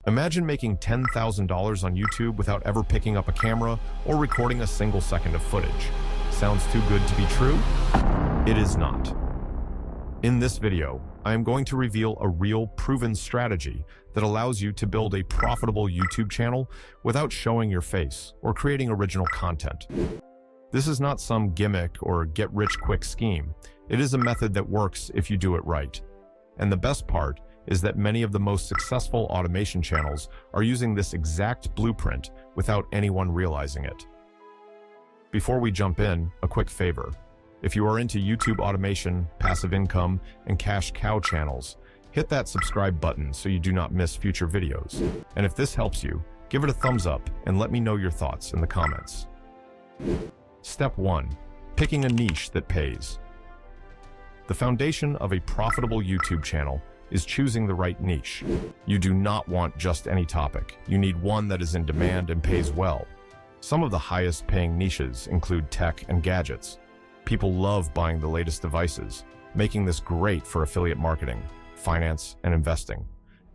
Imagine making $10,000 on YouTube without ever picking up a camera or recording a single second of footage. Sounds too good to be true? It is not. In this video, I am going to reveal a real proven strategy that allows you to build a profitable YouTube channel without showing your face or creating original content. This is not some gimmick or get-rich-quick scheme. It is a method that works if you do it right. And the best part is that many of the most successful automation channels are using this exact blueprint without anyone realizing it. Before we jump in, a quick favor. If you are into YouTube automation, passive income, and cash cow channels, hit that subscribe button so you do not miss future videos. And if this helps you, give it a thumbs up and let me know your thoughts in the comments. Step 1. Picking a niche that pays. The foundation of a profitable YouTube channel is choosing the right niche. You do not want just any topic. You need one that is in demand and pays well. Some of the highest paying niches include tech and gadgets. People love buying the latest devices, making this great for affiliate marketing, finance, and investing.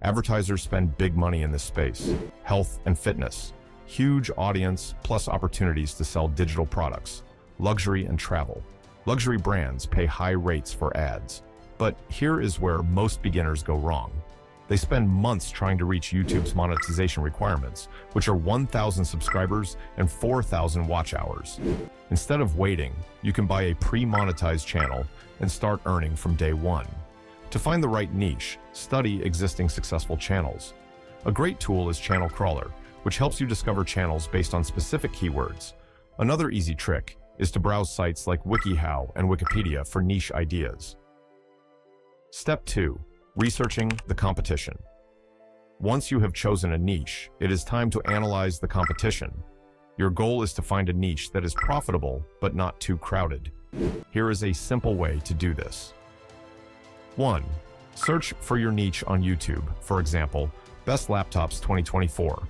Advertisers spend big money in this space. Health and fitness, huge audience plus opportunities to sell digital products. Luxury and travel. Luxury brands pay high rates for ads. But here is where most beginners go wrong. They spend months trying to reach YouTube's monetization requirements, which are 1,000 subscribers and 4,000 watch hours. Instead of waiting, you can buy a pre-monetized channel and start earning from day one. To find the right niche, study existing successful channels. A great tool is Channel Crawler, which helps you discover channels based on specific keywords. Another easy trick is to browse sites like WikiHow and Wikipedia for niche ideas. Step 2. Researching the competition. Once you have chosen a niche, it is time to analyze the competition. Your goal is to find a niche that is profitable but not too crowded. Here is a simple way to do this. 1. Search for your niche on YouTube, for example, Best Laptops 2024.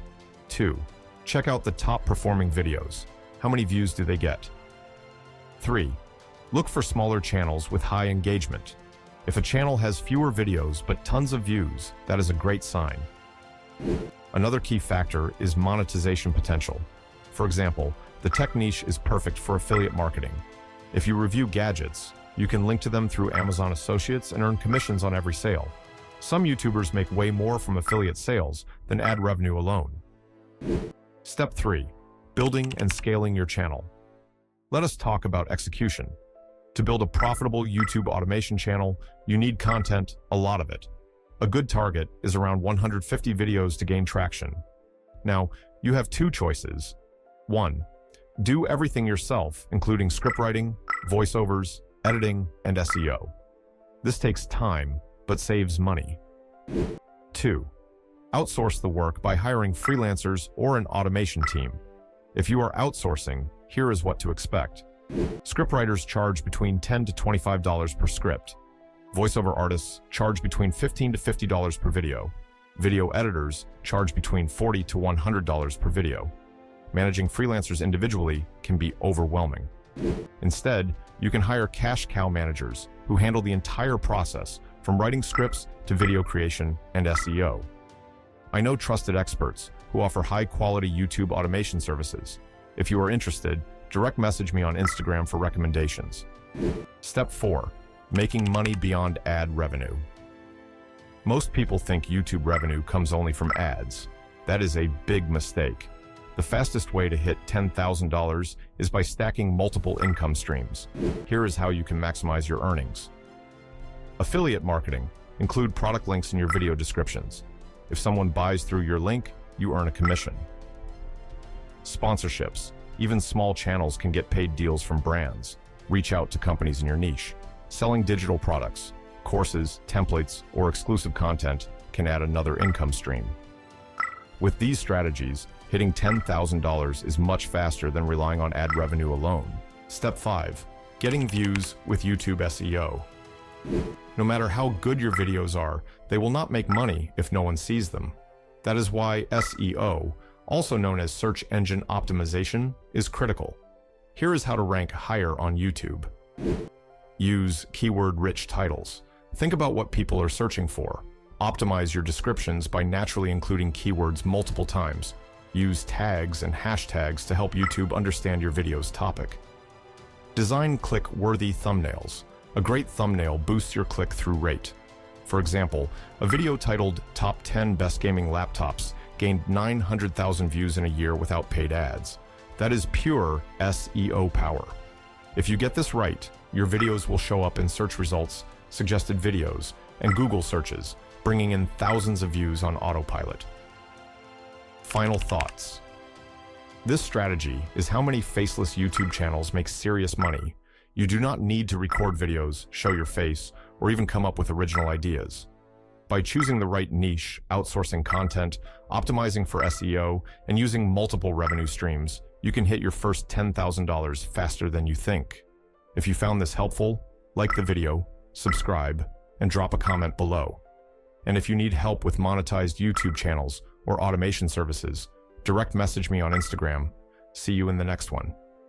2. Check out the top performing videos. How many views do they get? 3. Look for smaller channels with high engagement. If a channel has fewer videos but tons of views, that is a great sign. Another key factor is monetization potential. For example, the tech niche is perfect for affiliate marketing. If you review gadgets, you can link to them through Amazon Associates and earn commissions on every sale. Some YouTubers make way more from affiliate sales than ad revenue alone. Step 3. Building and scaling your channel. Let us talk about execution. To build a profitable YouTube automation channel, you need content, a lot of it. A good target is around 150 videos to gain traction. Now, you have two choices. 1. Do everything yourself, including script writing, voiceovers, editing, and SEO. This takes time, but saves money. 2. Outsource the work by hiring freelancers or an automation team. If you are outsourcing, here is what to expect. Scriptwriters charge between $10 to $25 per script. Voiceover artists charge between $15 to $50 per video. Video editors charge between $40 to $100 per video. Managing freelancers individually can be overwhelming. Instead, you can hire cash cow managers who handle the entire process from writing scripts to video creation and SEO. I know trusted experts who offer high-quality YouTube automation services. If you are interested, direct message me on Instagram for recommendations. Step 4. Making money beyond ad revenue. Most people think YouTube revenue comes only from ads. That is a big mistake. The fastest way to hit $10,000 is by stacking multiple income streams. Here is how you can maximize your earnings. Affiliate marketing. Include product links in your video descriptions. If someone buys through your link, you earn a commission. Sponsorships. Even small channels can get paid deals from brands. Reach out to companies in your niche. Selling digital products, courses, templates, or exclusive content can add another income stream. With these strategies, hitting $10,000 is much faster than relying on ad revenue alone. Step 5. Getting views with YouTube SEO. No matter how good your videos are, they will not make money if no one sees them. That is why SEO, also known as search engine optimization, is critical. Here is how to rank higher on YouTube. Use keyword-rich titles. Think about what people are searching for. Optimize your descriptions by naturally including keywords multiple times. Use tags and hashtags to help YouTube understand your video's topic. Design click-worthy thumbnails. A great thumbnail boosts your click-through rate. For example, a video titled Top 10 Best Gaming Laptops gained 900,000 views in a year without paid ads. That is pure SEO power. If you get this right, your videos will show up in search results, suggested videos, and Google searches, bringing in thousands of views on autopilot. Final thoughts. This strategy is how many faceless YouTube channels make serious money. You do not need to record videos, show your face, or even come up with original ideas. By choosing the right niche, outsourcing content, optimizing for SEO, and using multiple revenue streams, you can hit your first $10,000 faster than you think. If you found this helpful, like the video, subscribe, and drop a comment below. And if you need help with monetized YouTube channels or automation services, direct message me on Instagram. See you in the next one.